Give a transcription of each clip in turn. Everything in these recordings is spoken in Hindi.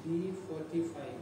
3:45.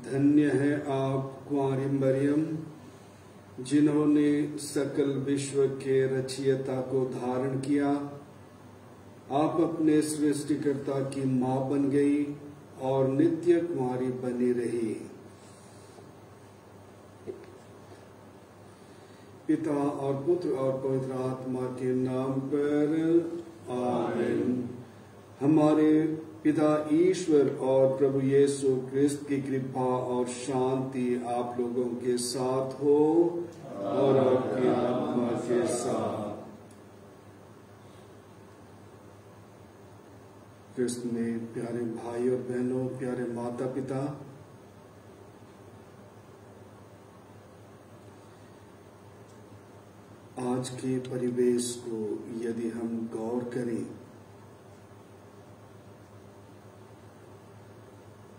धन्य है आप कुंवारी मरियम, जिन्होंने सकल विश्व के रचयिता को धारण किया। आप अपने सृष्टिकर्ता की मां बन गई और नित्य कुंवारी बनी रही। पिता और पुत्र और पवित्र आत्मा के नाम पर आमीन। हमारे पिता ईश्वर और प्रभु यीशु क्रिस्त की कृपा और शांति आप लोगों के साथ हो और आपकी आत्मा के साथ। क्रिस्त में प्यारे भाई और बहनों, प्यारे माता पिता, आज के परिवेश को यदि हम गौर करें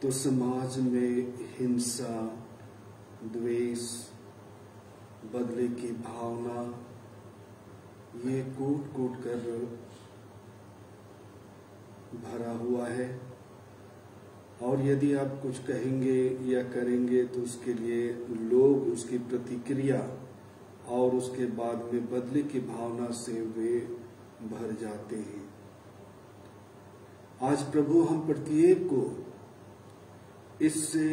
तो समाज में हिंसा, द्वेष, बदले की भावना ये कूट कूट कर भरा हुआ है। और यदि आप कुछ कहेंगे या करेंगे तो उसके लिए लोग उसकी प्रतिक्रिया और उसके बाद में बदले की भावना से वे भर जाते हैं। आज प्रभु हम प्रत्येक को इससे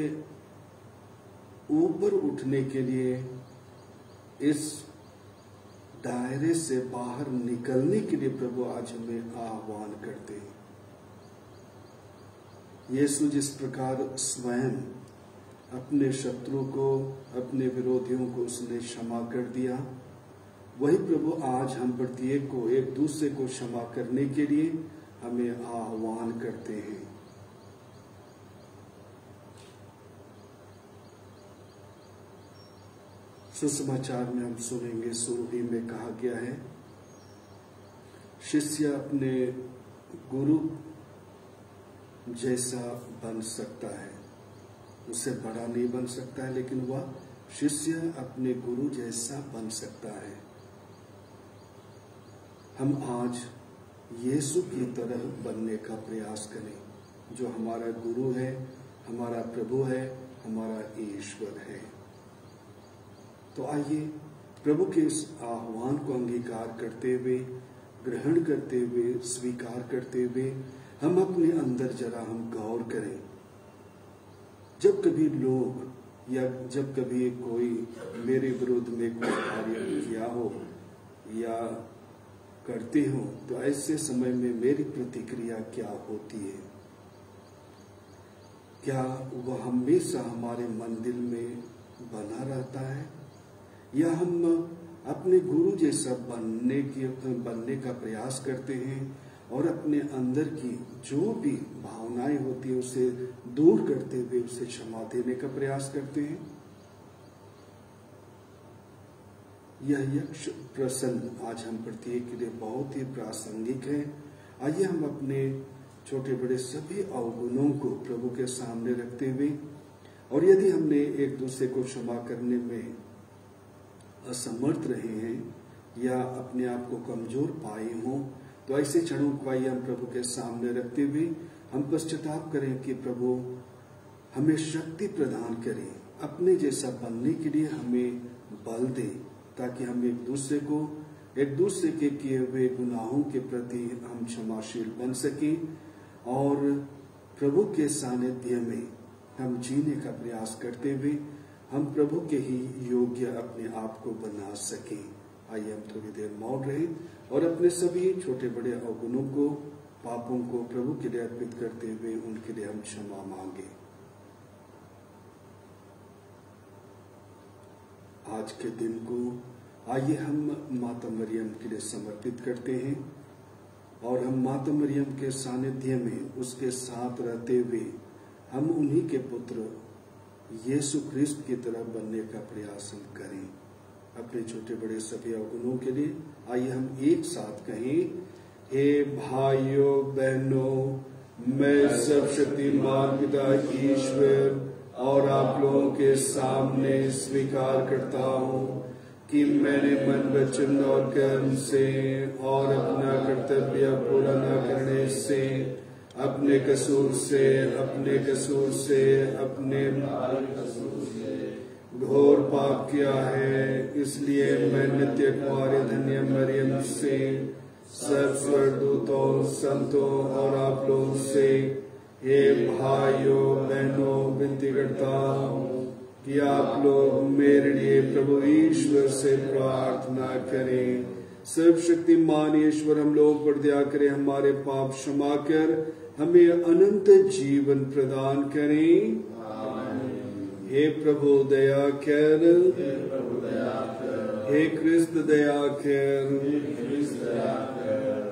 ऊपर उठने के लिए, इस दायरे से बाहर निकलने के लिए प्रभु आज हमें आह्वान करते हैं। यीशु जिस प्रकार स्वयं अपने शत्रु को, अपने विरोधियों को उसने क्षमा कर दिया, वही प्रभु आज हम प्रत्येक को एक दूसरे को क्षमा करने के लिए हमें आह्वान करते हैं। सुसमाचार में हम सुनेंगे, शुरू ही में कहा गया है, शिष्य अपने गुरु जैसा बन सकता है, उससे बड़ा नहीं बन सकता है, लेकिन वह शिष्य अपने गुरु जैसा बन सकता है। हम आज यीशु की तरह बनने का प्रयास करें, जो हमारा गुरु है, हमारा प्रभु है, हमारा ईश्वर है। तो आइए प्रभु के इस आह्वान को अंगीकार करते हुए, ग्रहण करते हुए, स्वीकार करते हुए हम अपने अंदर जरा हम गौर करें। जब कभी लोग या जब कभी कोई मेरे विरुद्ध में कोई कार्य किया हो या करते हो, तो ऐसे समय में मेरी प्रतिक्रिया क्या होती है? क्या वह हमेशा हमारे मन दिल में बना रहता है, या हम अपने गुरु जैसा बनने का प्रयास करते हैं और अपने अंदर की जो भी भावनाएं होती है उसे दूर करते हुए उसे क्षमा देने का प्रयास करते हैं? यह यक्ष प्रसन्न आज हम प्रत्येक के लिए बहुत ही प्रासंगिक है। आइए हम अपने छोटे बड़े सभी अवगुणों को प्रभु के सामने रखते हुए, और यदि हमने एक दूसरे को क्षमा करने में असमर्थ रहे हैं या अपने आप को कमजोर पाए हों, तो ऐसे क्षणों को आइए हम प्रभु के सामने रखते हुए हम पश्चाताप करें कि प्रभु हमें शक्ति प्रदान करें, अपने जैसा बनने के लिए हमें बल दे, ताकि हम एक दूसरे के किए हुए गुनाहों के प्रति हम क्षमाशील बन सकें और प्रभु के सानिध्य में हम जीने का प्रयास करते हुए हम प्रभु के ही योग्य अपने आप को बना सकें। आइए हम थोड़ी देर मौन रहें और अपने सभी छोटे बड़े अवगुणों को, पापों को प्रभु के लिए अर्पित करते हुए उनके लिए हम क्षमा मांगे। आज के दिन को आइए हम माता मरियम के लिए समर्पित करते हैं और हम माता मरियम के सानिध्य में उसके साथ रहते हुए हम उन्हीं के पुत्र यीशु ख्रिस्त की तरह बनने का प्रयास हम करें। अपने छोटे बड़े सभी अवगुणों के लिए आइए हम एक साथ कहें, हे भाइयों बहनों, मैं सर्वशक्तिमान पिता ईश्वर और आप लोगों के सामने स्वीकार करता हूँ कि मैंने मन, वचन और कर्म से और अपना कर्तव्य पूरा न करने से अपने कसूर से अपने घोर पाप किया है। इसलिए मैं नित्य कुमारी धन्य मरियम से, सब स्वर्गदूतों, संतों और आप लोगों से, हे भाइयों बहनों, विनती करता हूँ कि आप लोग मेरे लिए प्रभु ईश्वर से प्रार्थना करें। सर्वशक्तिमान ईश्वर हम लोगों पर दया करे, हमारे पाप क्षमा कर हमें अनंत जीवन प्रदान करें। हे प्रभु दया कर, हे कृष्ण दया कर,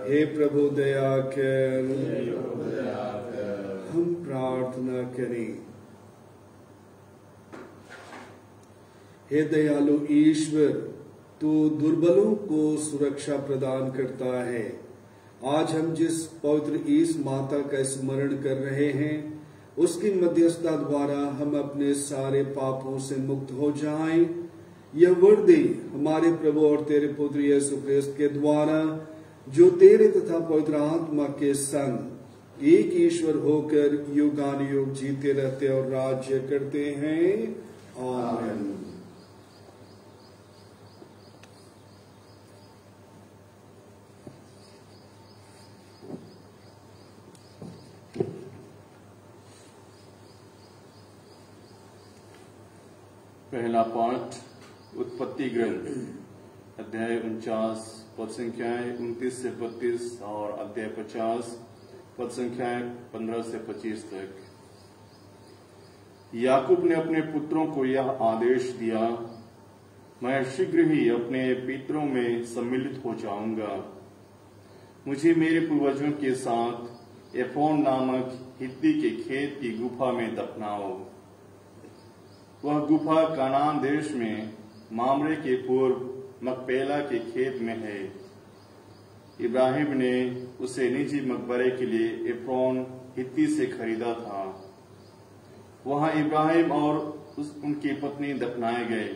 हे प्रभु दया कर। हम प्रार्थना करें। हे दयालु ईश्वर, तू दुर्बलों को सुरक्षा प्रदान करता है। आज हम जिस पवित्र ईस माता का स्मरण कर रहे हैं, उसकी मध्यस्थता द्वारा हम अपने सारे पापों से मुक्त हो जाएं। यह वर दे हमारे प्रभु और तेरे पुत्र यीशु ख्रिस्त के द्वारा, जो तेरे तथा पवित्र आत्मा के संग एक ईश्वर होकर युगानुयुग जीते रहते और राज्य करते हैं। आमीन। पहला पाठ उत्पत्ति ग्रंथ अध्याय 49 पद संख्याएं 29 से 32 और अध्याय 50 पद संख्याएं 15 से 25 तक। याकूब ने अपने पुत्रों को यह आदेश दिया, मैं शीघ्र ही अपने पितरों में सम्मिलित हो जाऊंगा। मुझे मेरे पूर्वजों के साथ एफोन नामक हित्ती के खेत की गुफा में दफनाओ। वह गुफा कनान देश में मामरे के पूर्व मकपेला के खेत में है। इब्राहिम ने उसे निजी मकबरे के लिए एफ्रोन हित्ती से खरीदा था। वहां इब्राहिम और उनकी पत्नी दफनाए गए।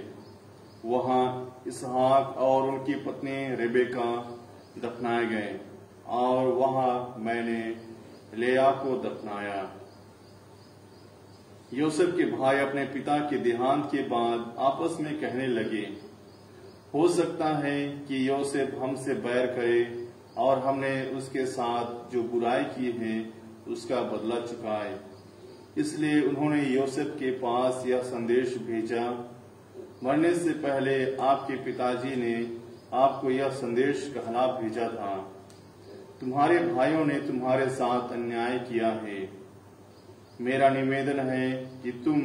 वहां इसहाक और उनकी पत्नी रेबेका दफनाए गए और वहां मैंने लेया को दफनाया। यूसुफ के भाई अपने पिता के देहांत के बाद आपस में कहने लगे, हो सकता है कि यूसुफ हमसे बैर करे और हमने उसके साथ जो बुराई की है उसका बदला चुकाए। इसलिए उन्होंने यूसुफ के पास यह संदेश भेजा, मरने से पहले आपके पिताजी ने आपको यह संदेश कहला भेजा था, तुम्हारे भाइयों ने तुम्हारे साथ अन्याय किया है। मेरा निवेदन है कि तुम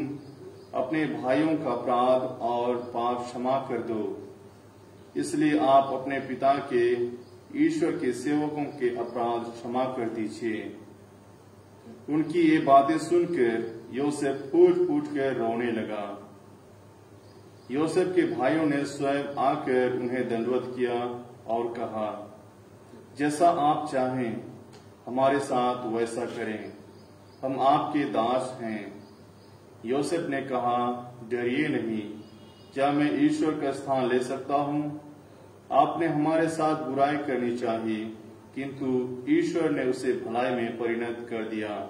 अपने भाइयों का अपराध और पाप क्षमा कर दो। इसलिए आप अपने पिता के ईश्वर के सेवकों के अपराध क्षमा कर दीजिए। उनकी ये बातें सुनकर यूसुफ फूट फूट कर रोने लगा। यूसुफ के भाइयों ने स्वयं आकर उन्हें दंडवत किया और कहा, जैसा आप चाहें हमारे साथ वैसा करें, हम आपके दास हैं। यूसुफ ने कहा, डरिए नहीं, क्या मैं ईश्वर का स्थान ले सकता हूँ? आपने हमारे साथ बुराई करनी चाहिए, किंतु ईश्वर ने उसे भलाई में परिणत कर दिया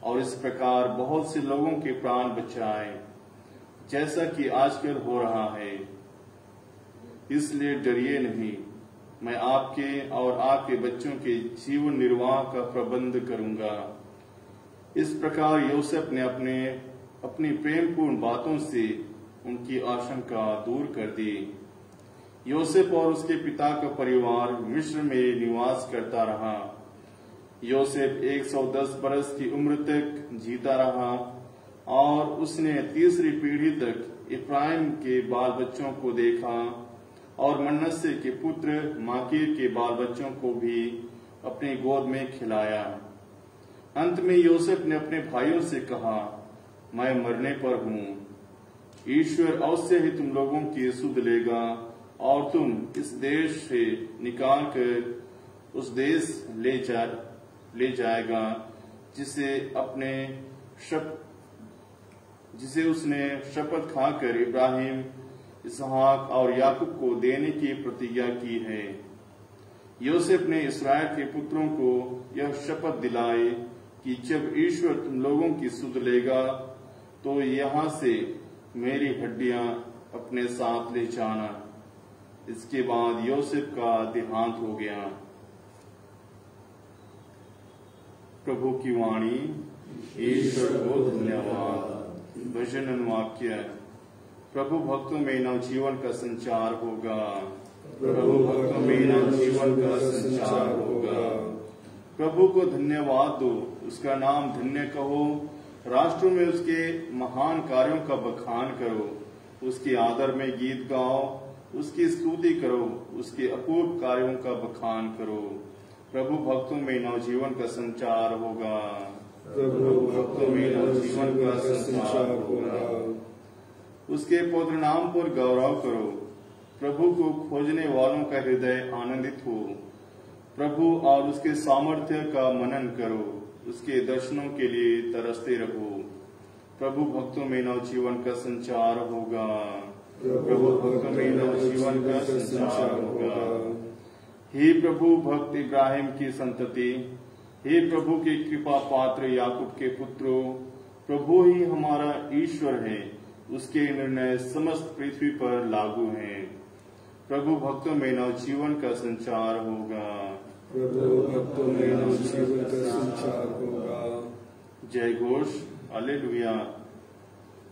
और इस प्रकार बहुत से लोगों के प्राण बचाए, जैसा कि आजकल हो रहा है। इसलिए डरिए नहीं, मैं आपके और आपके बच्चों के जीवन निर्वाह का प्रबंध करूंगा। इस प्रकार यूसुफ ने अपनी प्रेमपूर्ण बातों से उनकी आशंका दूर कर दी। यूसुफ और उसके पिता का परिवार मिस्र में निवास करता रहा। यूसुफ 110 बरस की उम्र तक जीता रहा और उसने तीसरी पीढ़ी तक इब्राहिम के बाल बच्चों को देखा और मनश्शे के पुत्र माकीर के बाल बच्चों को भी अपनी गोद में खिलाया। अंत में यूसुफ ने अपने भाइयों से कहा, मैं मरने पर हूँ। ईश्वर अवश्य ही तुम लोगों की सुध लेगा और तुम इस देश से निकाल कर उस देश ले जाएगा जिसे उसने शपथ खाकर इब्राहिम, इसहाक और याकूब को देने की प्रतिज्ञा की है। यूसुफ ने इस्राएल के पुत्रों को यह शपथ दिलाई कि जब ईश्वर तुम लोगों की सुध लेगा तो यहाँ से मेरी हड्डियां अपने साथ ले जाना। इसके बाद यूसुफ का देहांत हो गया। प्रभु की वाणी। ईश्वर को धन्यवाद। वचन अनुवाक्य। प्रभु भक्तों में नवजीवन का संचार होगा। प्रभु भक्तों में नवजीवन का संचार होगा। प्रभु को धन्यवाद दो, उसका नाम धन्य कहो, राष्ट्रों में उसके महान कार्यों का बखान करो, उसके आदर में गीत गाओ, उसकी स्तुति करो, उसके अपूर्व कार्यों का बखान करो। प्रभु भक्तों में नवजीवन का संचार होगा। प्रभु भक्तों में नवजीवन का संचार होगा। उसके पवित्र नाम पर गौरव करो। प्रभु को खोजने वालों का हृदय आनंदित हो। प्रभु और उसके सामर्थ्य का मनन करो, उसके दर्शनों के लिए तरसते रहो। प्रभु भक्तों में नवजीवन का संचार होगा। प्रभु भक्तों में नवजीवन का संचार होगा। हे प्रभु भक्त इब्राहिम की संतति, हे प्रभु के कृपा पात्र याकूब के पुत्रों, प्रभु ही हमारा ईश्वर है, उसके निर्णय समस्त पृथ्वी पर लागू हैं। प्रभु भक्तों में नवजीवन का संचार होगा। प्रभु भक्तों में नवजीवन का संचार होगा। जय घोष। हालेलुया।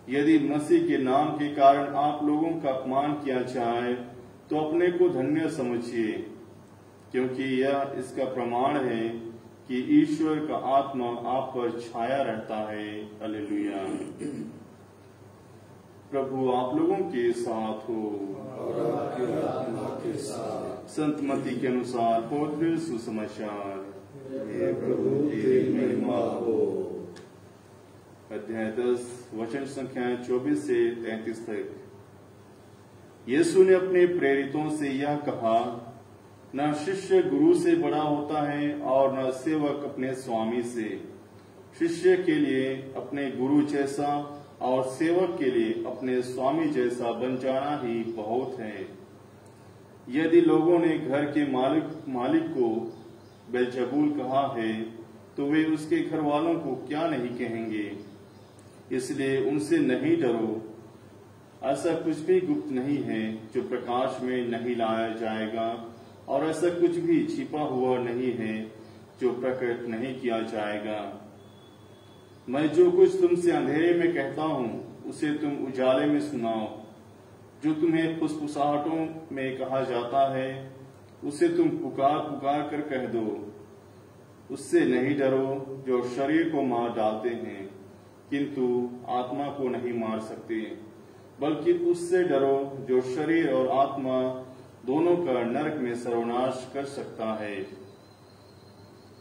यदि मसीह के नाम के कारण आप लोगों का अपमान किया जाए तो अपने को धन्य समझिए, क्योंकि यह इसका प्रमाण है कि ईश्वर का आत्मा आप पर छाया रहता है। हालेलुया। प्रभु आप लोगों के साथ हो और आपके आत्मा के साथ। संत मत्ती के अनुसार पवित्र सुसमाचार। हे प्रभु तेरी महिमा हो। अध्याय 10 वचन संख्या 24 से 33 तक। यीशु ने अपने प्रेरितों से यह कहा, न शिष्य गुरु से बड़ा होता है और न सेवक अपने स्वामी से। शिष्य के लिए अपने गुरु जैसा और सेवक के लिए अपने स्वामी जैसा बन जाना ही बहुत है। यदि लोगों ने घर के मालिक को बेलजबूल कहा है तो वे उसके घर वालों को क्या नहीं कहेंगे। इसलिए उनसे नहीं डरो। ऐसा कुछ भी गुप्त नहीं है जो प्रकाश में नहीं लाया जाएगा, और ऐसा कुछ भी छिपा हुआ नहीं है जो प्रकट नहीं किया जाएगा। मैं जो कुछ तुमसे अंधेरे में कहता हूँ उसे तुम उजाले में सुनाओ। जो तुम्हें फुसफुसाहटों में कहा जाता है उसे तुम पुकार पुकार कर कह दो। उससे नहीं डरो जो शरीर को मार डालते हैं किंतु आत्मा को नहीं मार सकते, बल्कि उससे डरो जो शरीर और आत्मा दोनों का नरक में सर्वनाश कर सकता है।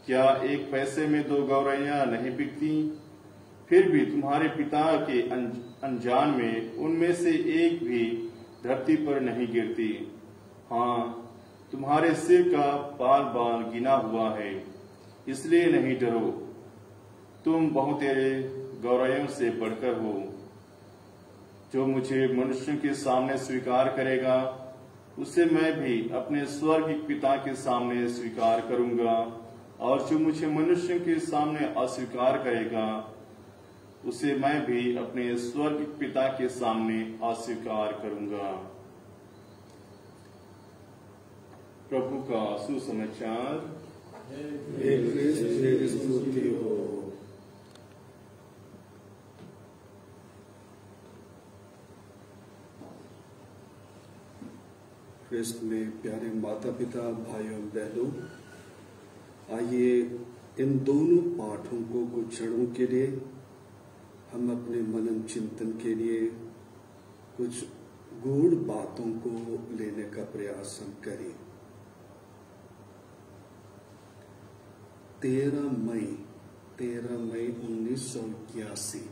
क्या एक पैसे में 2 गौरैयां नहीं बिकती? फिर भी तुम्हारे पिता के अनजान में उनमें से एक भी धरती पर नहीं गिरती। हाँ, तुम्हारे सिर का बाल बाल गिना हुआ है, इसलिए नहीं डरो। तुम बहुतेरे गौरैयों से बढ़कर हो। जो मुझे मनुष्यों के सामने स्वीकार करेगा उसे मैं भी अपने स्वर्गीय पिता के सामने स्वीकार करूंगा, और जो मुझे मनुष्यों के सामने अस्वीकार करेगा उसे मैं भी अपने स्वर्गीय पिता के सामने अस्वीकार करूंगा। प्रभु का सुसमाचार। हे क्रिस्त तेरी स्तुति हो। क्रिस्त में प्यारे माता पिता, भाइयों बहनों, आइए इन दोनों पाठों को कुछ क्षणों के लिए हम अपने मनन चिंतन के लिए कुछ गूढ़ बातों को लेने का प्रयास हम करें। 13 मई 1981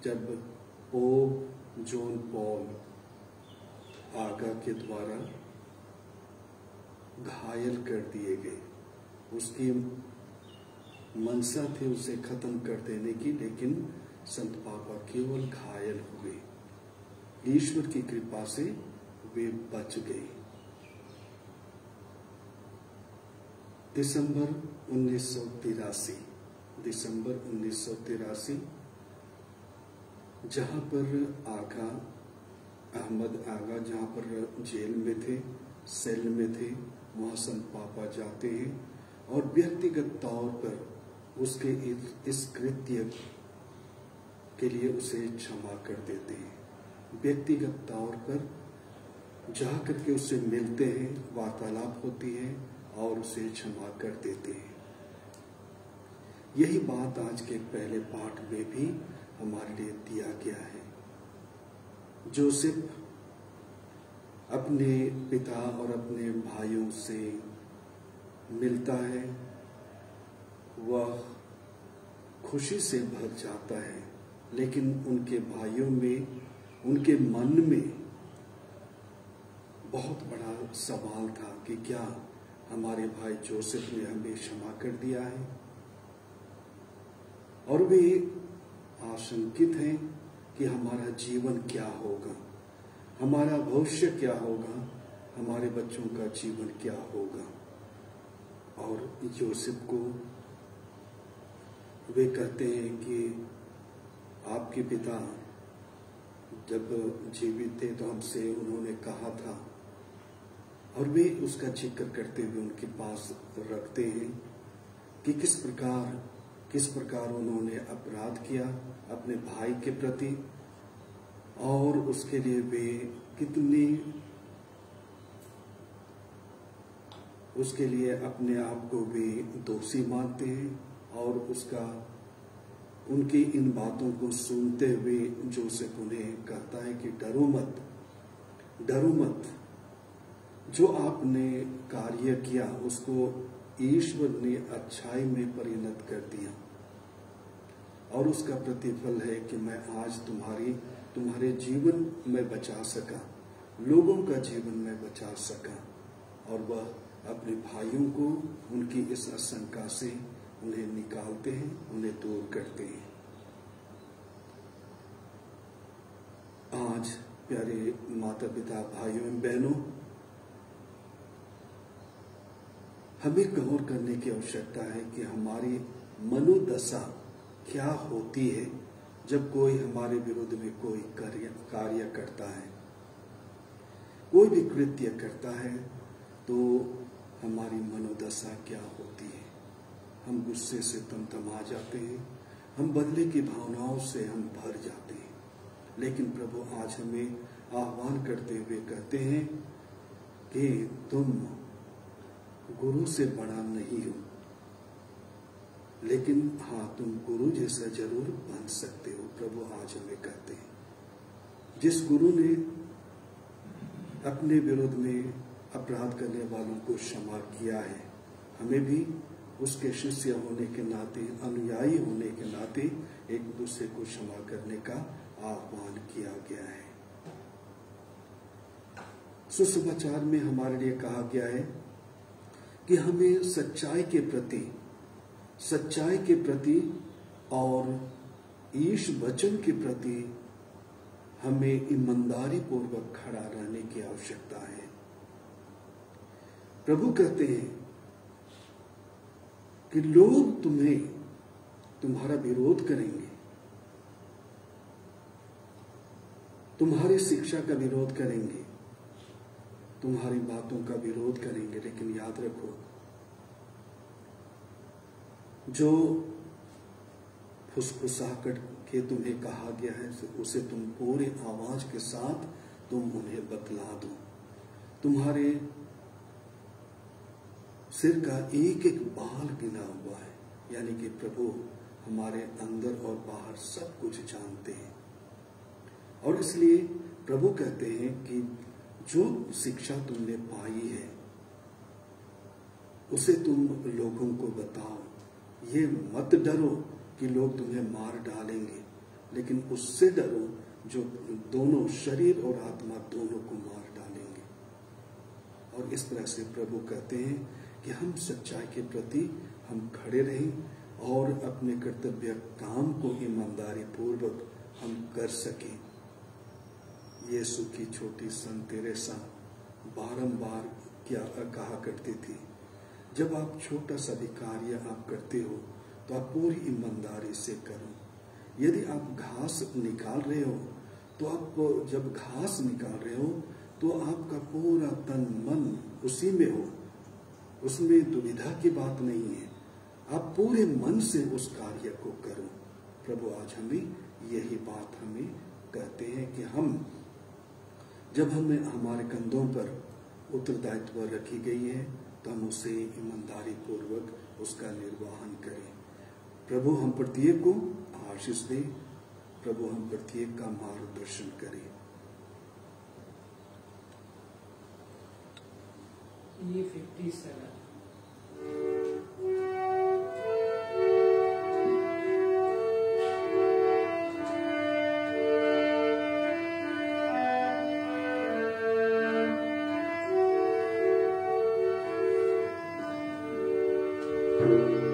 जब पोप जॉन पॉल आगा के द्वारा घायल कर दिए गए। उसकी मनसा थी उसे खत्म कर देने की, लेकिन संत पापा केवल घायल हुए। ईश्वर की कृपा से वे बच गए। दिसंबर 1983 जहां पर अहमद आगा जहां पर जेल में थे, सेल में थे, वहां संत पापा जाते हैं और व्यक्तिगत तौर पर उसके इस कृत्य के लिए उसे क्षमा कर देते हैं। व्यक्तिगत तौर पर जाकर के उससे मिलते हैं, वार्तालाप होती है और उसे क्षमा कर देते हैं। यही बात आज के पहले पाठ में भी हमारे लिए दिया गया है। जोसेफ अपने पिता और अपने भाइयों से मिलता है, वह खुशी से भर जाता है, लेकिन उनके भाइयों में, उनके मन में बहुत बड़ा सवाल था कि क्या हमारे भाई जोसेफ ने हमें क्षमा कर दिया है? और वे आशंकित हैं कि हमारा जीवन क्या होगा, हमारा भविष्य क्या होगा, हमारे बच्चों का जीवन क्या होगा। और जोसेफ को वे कहते हैं कि आपके पिता जब जीवित थे तो हमसे उन्होंने कहा था, और वे उसका जिक्र करते हुए उनके पास रखते हैं कि किस प्रकार उन्होंने अपराध किया अपने भाई के प्रति, और उसके लिए वे कितने, उसके लिए अपने आप को वे दोषी मानते हैं। और उनकी इन बातों को सुनते हुए जोसेफ उन्हें कहता है कि डरो मत, डरो मत। जो आपने कार्य किया उसको ईश्वर ने अच्छाई में परिणत कर दिया, और उसका प्रतिफल है कि मैं आज तुम्हारे जीवन में बचा सका, लोगों का जीवन में बचा सका। और वह अपने भाइयों को उनकी इस आशंका से उन्हें निकालते हैं, उन्हें दूर करते हैं। आज प्यारे माता पिता, भाइयों एवं बहनों, हमें गौर करने की आवश्यकता है कि हमारी मनोदशा क्या होती है जब कोई हमारे विरुद्ध में कोई कार्य करता है, कोई भी कृत्य करता है, तो हमारी मनोदशा क्या होती है। हम गुस्से से तमतमा जाते हैं, हम बदले की भावनाओं से हम भर जाते हैं। लेकिन प्रभु आज हमें आह्वान करते हुए कहते हैं कि तुम गुरु से बड़ा नहीं हो, लेकिन हाँ, तुम गुरु जैसा जरूर बन सकते हो। प्रभु आज हमें कहते हैं, जिस गुरु ने अपने विरोध में अपराध करने वालों को क्षमा किया है, हमें भी उसके शिष्य होने के नाते, अनुयायी होने के नाते एक दूसरे को क्षमा करने का आह्वान किया गया है। सुसमाचार में हमारे लिए कहा गया है कि हमें सच्चाई के प्रति और ईश वचन के प्रति हमें ईमानदारी पूर्वक खड़ा रहने की आवश्यकता है। प्रभु कहते हैं कि लोग तुम्हारा विरोध करेंगे, तुम्हारी शिक्षा का विरोध करेंगे, तुम्हारी बातों का विरोध करेंगे, लेकिन याद रखो, जो फुसफुसा करके तुम्हें कहा गया है उसे तुम पूरे आवाज के साथ तुम उन्हें बतला दो। तुम्हारे सिर का एक एक बाल गिना हुआ है, यानी कि प्रभु हमारे अंदर और बाहर सब कुछ जानते हैं। और इसलिए प्रभु कहते हैं कि जो शिक्षा तुमने पाई है उसे तुम लोगों को बताओ। ये मत डरो कि लोग तुम्हें मार डालेंगे, लेकिन उससे डरो जो दोनों, शरीर और आत्मा दोनों को मार डालेंगे। और इस तरह से प्रभु कहते हैं कि हम सच्चाई के प्रति हम खड़े रहें और अपने कर्तव्य काम को ईमानदारी पूर्वक हम कर सकें। यीशु की छोटी सन तेरेसा बारंबार क्या कहा करती थी, जब आप छोटा सा भी कार्य आप करते हो तो आप पूरी ईमानदारी से करो। यदि आप घास निकाल रहे हो तो आप जब घास निकाल रहे हो तो आपका पूरा तन मन उसी में हो, उसमें दुविधा की बात नहीं है। आप पूरे मन से उस कार्य को करो। प्रभु आज हमें यही बात हमें कहते हैं कि हम जब हमें हमारे कंधों पर उत्तरदायित्व रखी गई है तो हम उसे ईमानदारी पूर्वक उसका निर्वहन करें। प्रभु हम प्रत्येक को आशीष दे, प्रभु हम प्रत्येक का मार्गदर्शन करे। ये 57 Amen.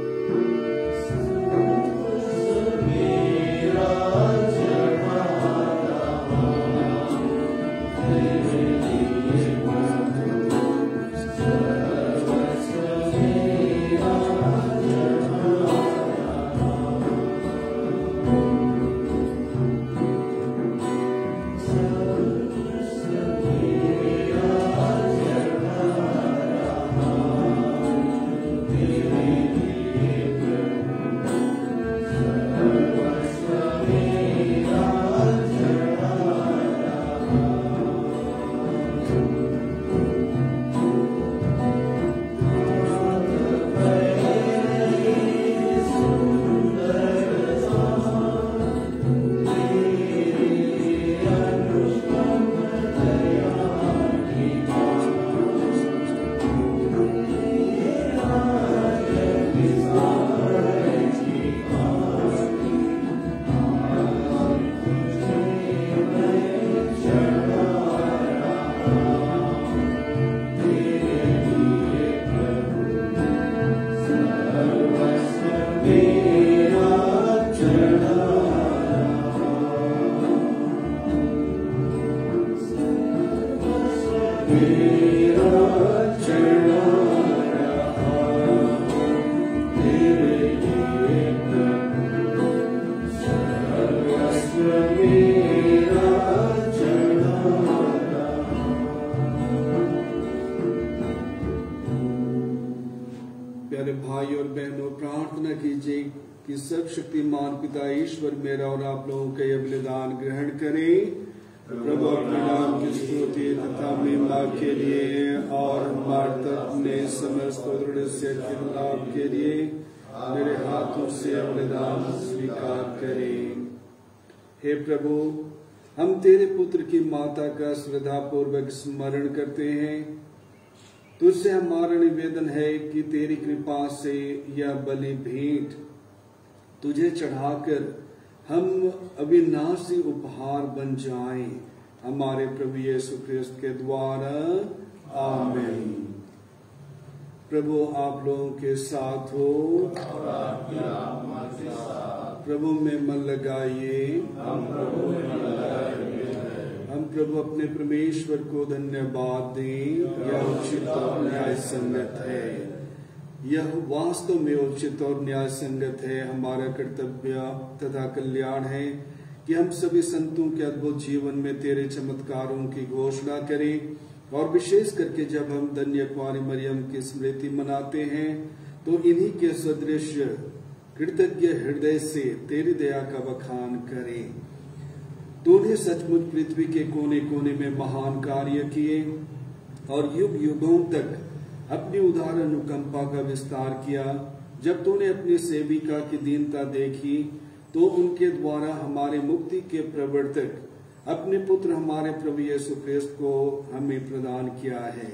बहनों, प्रार्थना कीजिए कि सर्वशक्तिमान पिता ईश्वर मेरा और आप लोगों का यह बलिदान ग्रहण करें। प्रभु अपने नाम की स्तुति तथा महिमा के लिए और हमारे अपने समस्त दृढ़ लाभ के लिए मेरे हाथों से बलिदान स्वीकार करें। हे प्रभु, हम तेरे पुत्र की माता का श्रद्धा पूर्वक स्मरण करते हैं। तुझसे हमारा निवेदन है कि तेरी कृपा से यह बलि भेंट तुझे चढ़ाकर हम अविनाशी उपहार बन जाएं, हमारे प्रभु यीशु ख्रिस्त के द्वारा। आमीन। प्रभु आप लोगों के साथ हो। प्रभु में मन लगाइए। हम प्रभु अपने परमेश्वर को धन्यवाद दें। यह उचित और न्याय संगत है। यह वास्तव में उचित और न्याय संगत है। हमारा कर्तव्य तथा कल्याण है कि हम सभी संतों के अद्भुत जीवन में तेरे चमत्कारों की घोषणा करें, और विशेष करके जब हम धन्य कुंवारी मरियम की स्मृति मनाते हैं तो इन्हीं के सदृश कृतज्ञ हृदय से तेरी दया का बखान करें। तूने सचमुच पृथ्वी के कोने कोने में महान कार्य किए और युग युगों तक अपनी उदार अनुकंपा का विस्तार किया। जब तूने अपनी सेविका की दीनता देखी तो उनके द्वारा हमारे मुक्ति के प्रवर्तक अपने पुत्र हमारे प्रभु यीशु ख्रिस्त को हमें प्रदान किया है।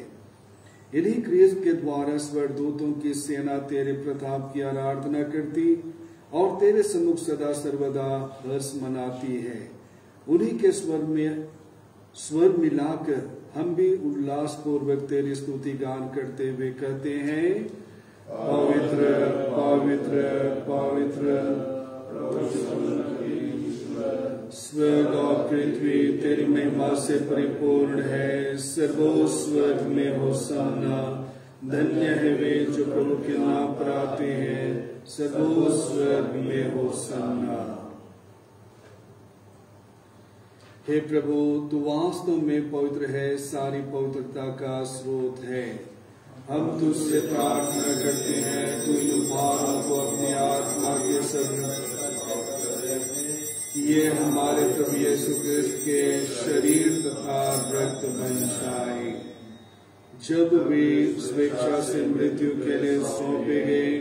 इन्हीं ख्रिस्त के द्वारा स्वर्गदूतों की सेना तेरे प्रताप की आराधना करती और तेरे सम्मुख सदा सर्वदा हर्ष मनाती है। उन्हीं के स्वर मिलाकर हम भी उल्लास पूर्वक तेरी स्तुति गान करते हुए कहते हैं, पवित्र पवित्र पवित्र स्वर्ग और पृथ्वी तेरी महिमा से परिपूर्ण है। सर्वो स्वर्ग में होशाना, धन्य है वे जो प्रभु के नाम पर आते हैं। सर्वो स्वर्ग में होशाना। हे प्रभु, तू वास्तव में पवित्र है, सारी पवित्रता का स्रोत है। हम तुझसे प्रार्थना करते हैं, तू इन उपहारों को अपनी आत्मा के सब ये हमारे प्रभु यीशु ख्रिस्त के शरीर तथा रक्त बन जाए। जब वे स्वेच्छा से मृत्यु के लिए सौंपे गए,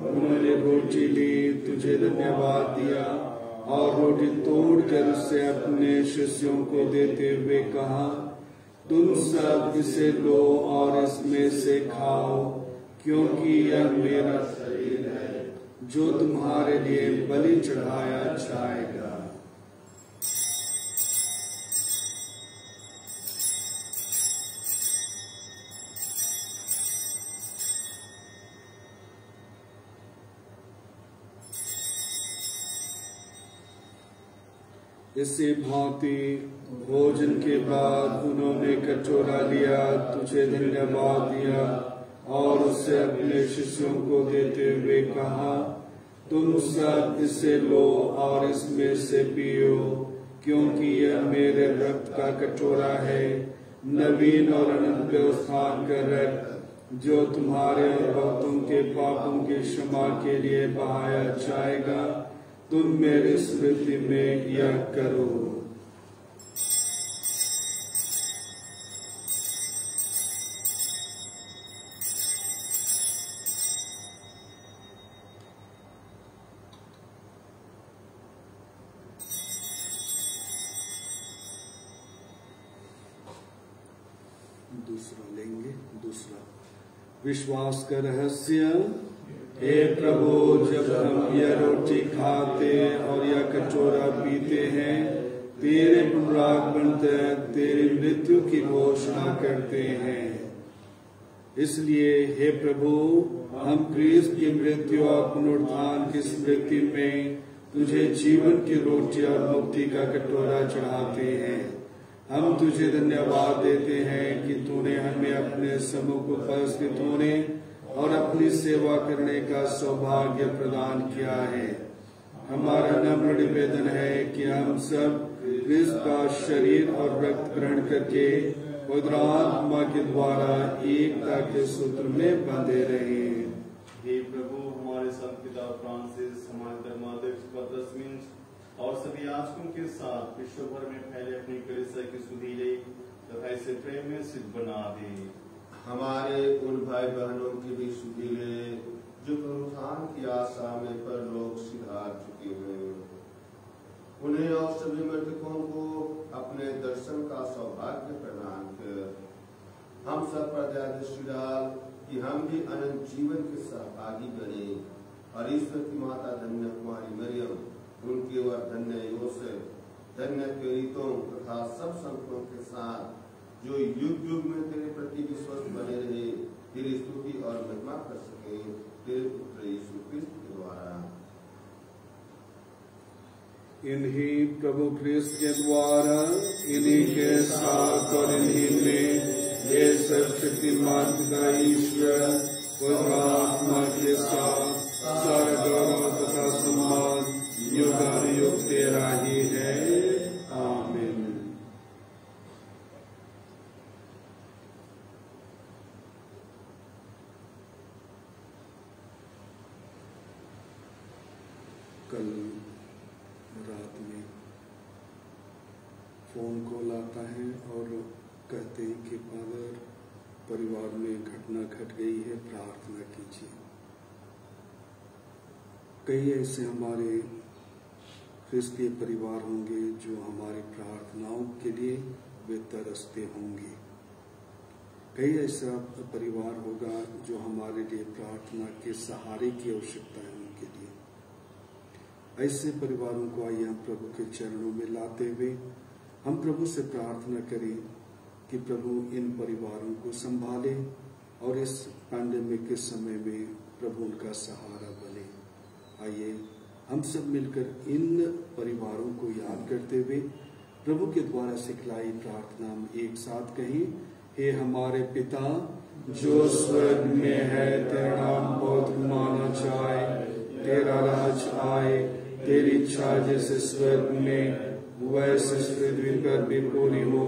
उन्होंने रोटी ली, तुझे धन्यवाद दिया और रोटी तोड़कर उससे अपने शिष्यों को देते हुए कहा, तुम सब इसे लो और इसमें से खाओ, क्योंकि यह मेरा शरीर है जो तुम्हारे लिए बलि चढ़ाया जाएगा। इसी भांति भोजन के बाद उन्होंने कटोरा लिया, तुझे धन्यवाद दिया और उसे अपने शिष्यों को देते हुए कहा, तुम सब इसे लो और इसमें से पियो, क्योंकि यह मेरे रक्त का कटोरा है, नवीन और अनंत व्यवस्थान का रक्त, जो तुम्हारे और बहुतों के पापों की क्षमा के लिए बहाया जाएगा। तुम मेरी स्मृति में यह करो। दूसरा लेंगे। दूसरा विश्वास का रहस्य। हे प्रभु, जब हम यह रोटी खाते और यह कटोरा पीते हैं, तेरे पुनरागमन तक तेरी मृत्यु की घोषणा करते हैं। इसलिए हे प्रभु, हम क्रिस्त की मृत्यु और पुनरुत्थान की स्मृति में तुझे जीवन की रोटी और मुक्ति का कटोरा चढ़ाते हैं। हम तुझे धन्यवाद देते हैं कि तूने हमें अपने सम्मुख उपस्थित होने और अपनी सेवा करने का सौभाग्य प्रदान किया है। हमारा नम्र निवेदन है कि हम सब क्रिस्त का शरीर और रक्त ग्रहण करके पवित्र आत्मा के द्वारा एकता के सूत्र में बंधे रहें। हे प्रभु, के साथ विश्व भर में फैले अपनी कलीसिया की सुधीले तथा इसे प्रेम में सिद्ध बना दे। हमारे उन भाई बहनों के भी सुधीले जो पुनरुत्थान की आशा में परलोक सिधार चुके हैं, उन्हें और सभी मृतकों को अपने दर्शन का सौभाग्य प्रदान कर हम सब पर दया दृष्टि डाल कि हम भी अनंत जीवन के सहभागी बने और ईश्वर की माता धन्य कुमारी मरियम, उनके वर धन्य योसेफ, धन्य प्रेरितों तथा सब संतों के साथ जो युग युग में तेरे प्रति विश्वस्त बने रहे, तेरी स्तुति और महिमा कर सके तेरे पुत्र यीशु क्रिस्त के द्वारा। इन्हीं प्रभु क्रिस्त के द्वारा, इन्हीं के साथ और इन्हीं में ये सर्वशक्तिमान पिता ईश्वर पवित्र आत्मा के साथ सारा गौरव तथा सम्मान युगानुयुग तेरा ही है। आमीन। कल रात में फोन कॉल आता है और कहते हैं कि फादर परिवार में घटना घट गई है, प्रार्थना कीजिए। कई ऐसे हमारे क्रिस्तीय परिवार होंगे जो हमारी प्रार्थनाओं के लिए वे तरसते होंगे। कई ऐसा परिवार होगा जो हमारे लिए प्रार्थना के सहारे की आवश्यकता है उनके लिए। ऐसे परिवारों को आइए हम प्रभु के चरणों में लाते हुए हम प्रभु से प्रार्थना करें कि प्रभु इन परिवारों को संभाले और इस पैंडेमिक के समय में प्रभु उनका सहारा बने। आइए हम सब मिलकर इन परिवारों को याद करते हुए प्रभु के द्वारा सिखलाई प्रार्थना हम एक साथ कहें। हे हमारे पिता जो स्वर्ग में है, तेरा नाम पवित्र माना जाए, तेरा राज आए, तेरी इच्छा जैसे स्वर्ग में वैसे पृथ्वी पर भी पूरी हो।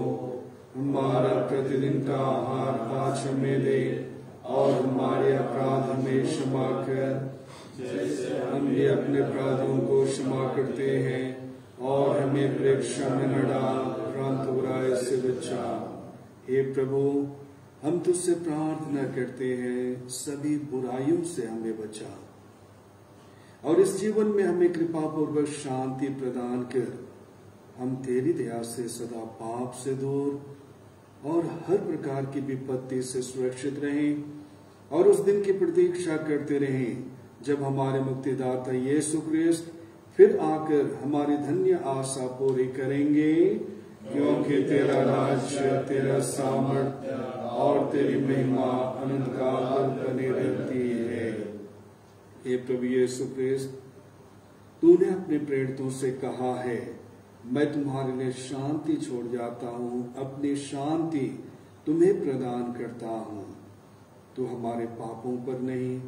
हमारा प्रतिदिन का आहार आज हमें दे और हमारे अपराध हमें क्षमा कर जैसे हम भी अपने अपराधों को क्षमा करते हैं, और हमें परीक्षा में न डाल परंतु बुराई से बचा। हे प्रभु हम तुझसे प्रार्थना करते हैं सभी बुराइयों से हमें बचा और इस जीवन में हमें कृपा पूर्वक शांति प्रदान कर हम तेरी दया से सदा पाप से दूर और हर प्रकार की विपत्ति से सुरक्षित रहें और उस दिन की प्रतीक्षा करते रहें जब हमारे मुक्तिदाता यीशु क्रिस्त फिर आकर हमारी धन्य आशा पूरी करेंगे, क्योंकि तेरा राज्य, तेरा सामर्थ्य और तेरी महिमा अनंत काल तक बनी रहती है। हे प्रभु यीशु क्रिस्त, तूने अपने प्रेरितों से कहा है, मैं तुम्हारे लिए शांति छोड़ जाता हूँ, अपनी शांति तुम्हें प्रदान करता हूँ। तू हमारे पापों पर नहीं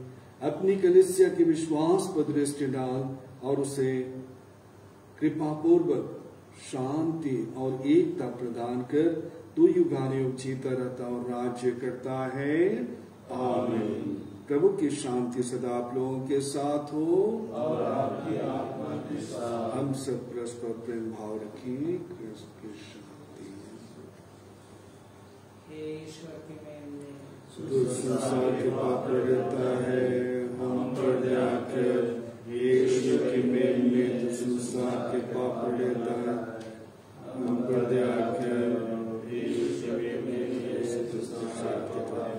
अपनी कलीसिया के विश्वास पर दृष्टि डाल और उसे कृपापूर्वक शांति और एकता प्रदान कर तू युगानुयुग जीता रहता और राज्य करता है। आमीन। प्रभु की शांति सदा आप लोगों के साथ हो और आपकी आत्मा के साथ। हम सब परस्पर प्रेम भाव रखें। क्रिस्त की शांति संसार के पाप रहता है, हम पर दया कर यीशु की मेल में संसार के पाप रहता है, हम पर दया कर यीशु की मेल में संसार के पाप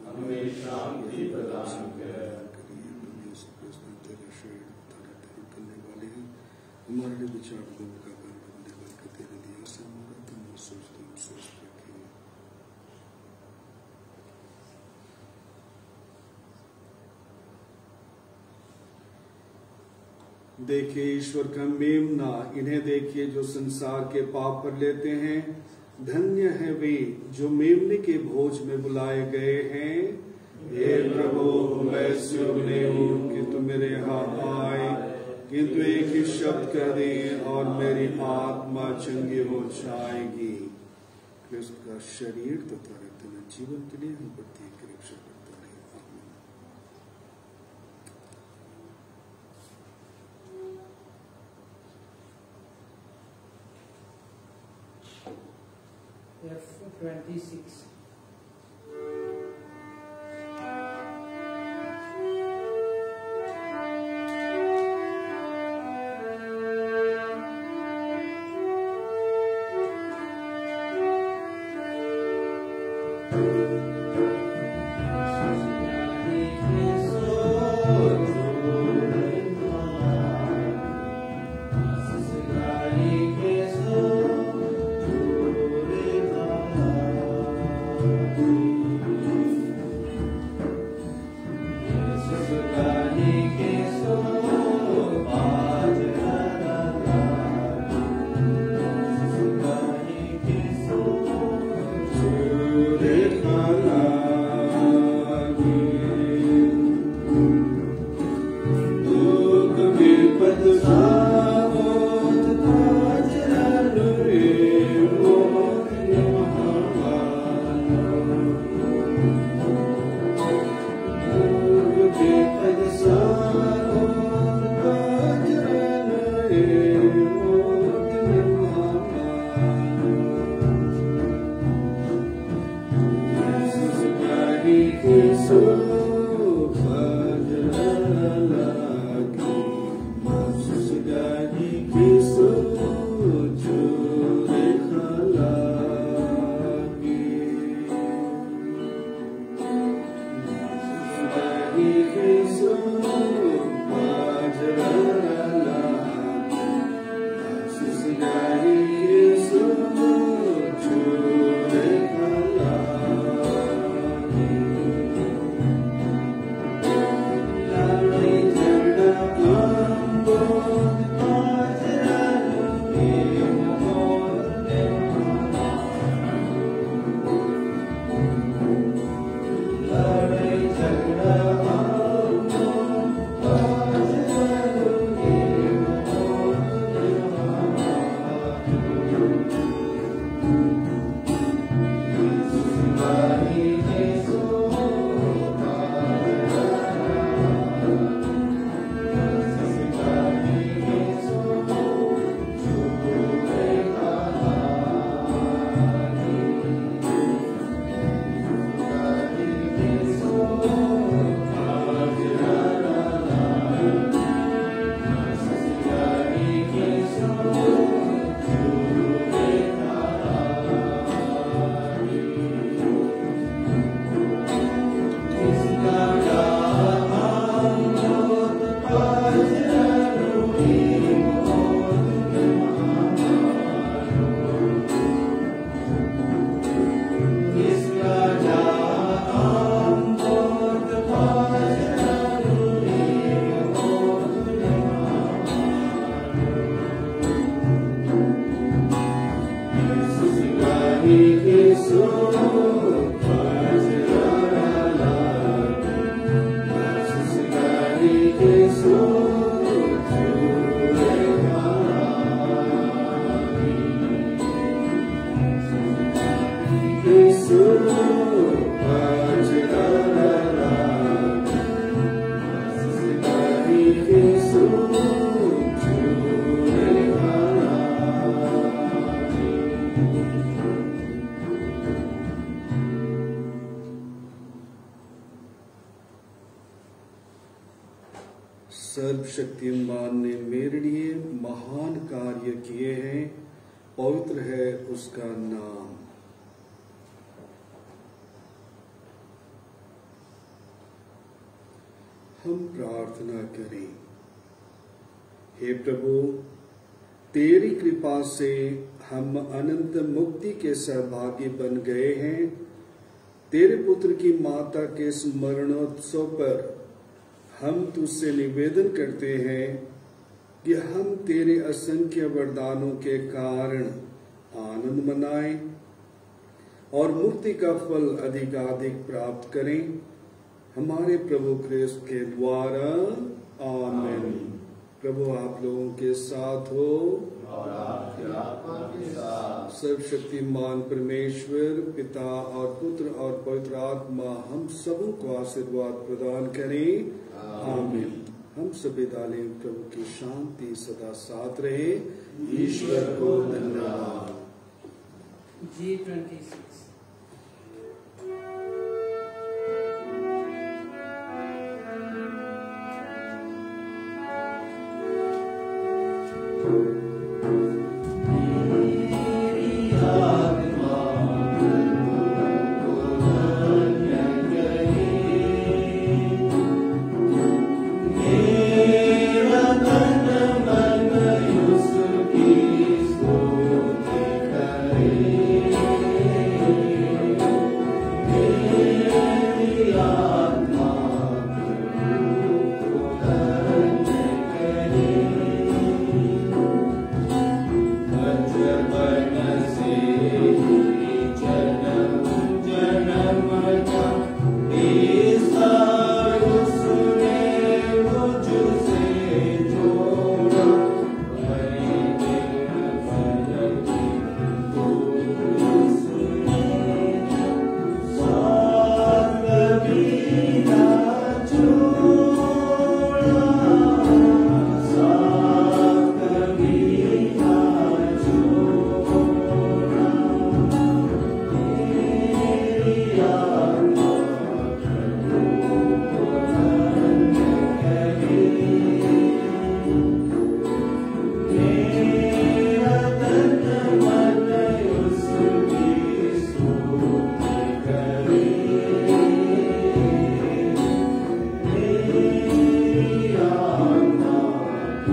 हमें शांति प्रदान कर। करने वाले हैं हमारे लिए विचार का करने वाले तेरे दिया से हमारा तुम सोच रखें। देखिए ईश्वर का मेमना, इन्हें देखिए जो संसार के पाप पर लेते हैं। धन्य है वे जो मेमने के भोज में बुलाए गए हैं। हे प्रभु मैं योग्य नहीं हूँ कि तुम मेरे यहाँ आए, किंतु एक ही शब्द कह दे और मेरी आत्मा चंगी हो जाएगी। क्रिस्त का शरीर तथा रक्त जीवन के लिए हम प्रत्येक की रक्षा करता रहे। F26. सर्वशक्तिमान ने मेरे लिए महान कार्य किए हैं, पवित्र है उसका नाम। हम प्रार्थना करें। हे प्रभु, तेरी कृपा से हम अनंत मुक्ति के सहभागी बन गए हैं। तेरे पुत्र की माता के स्मरणोत्सव पर हम तुझसे निवेदन करते हैं कि हम तेरे असंख्य वरदानों के कारण आनंद मनाएं और मुक्ति का फल अधिकाधिक प्राप्त करें, हमारे प्रभु क्रिस्त के द्वारा। आमीन। प्रभु आप लोगों के साथ हो और आपके आत्मा के साथ। सर्वशक्तिमान परमेश्वर पिता और पुत्र और पवित्र आत्मा हम सबों को आशीर्वाद प्रदान करें। आमीन। हम सभी डालें। प्रभु की शांति सदा साथ रहे। ईश्वर को धन्यवाद। G26.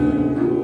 Amen.